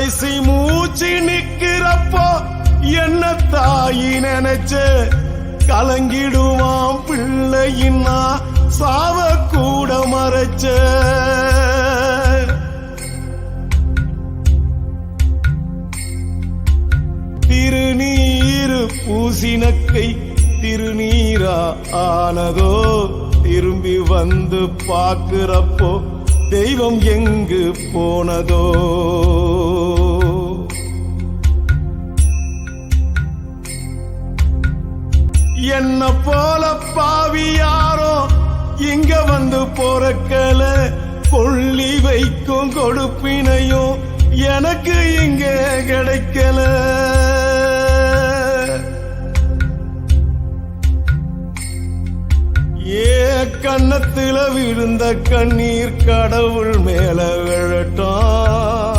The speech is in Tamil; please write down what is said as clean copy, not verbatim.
கடைசி மூச்சு நிக்கிறப்போ என்ன தாயி நினைச்ச கலங்கிடுவான் பிள்ளையின்னா சாவ கூட மறைச்ச திருநீரு பூசினக்கை திருநீரா ஆனதோ திரும்பி வந்து பார்க்கிறப்போ தெய்வம் எங்கு போனதோ என்ன போல பாவி யாரோ இங்க வந்து பொறக்கல கொள்ளி வைக்கும் கொடுப்பினையும் எனக்கு இங்க கிடைக்கல கன்னத்துல விழுந்த கண்ணீர் கடவுள் மேல விழட்டும்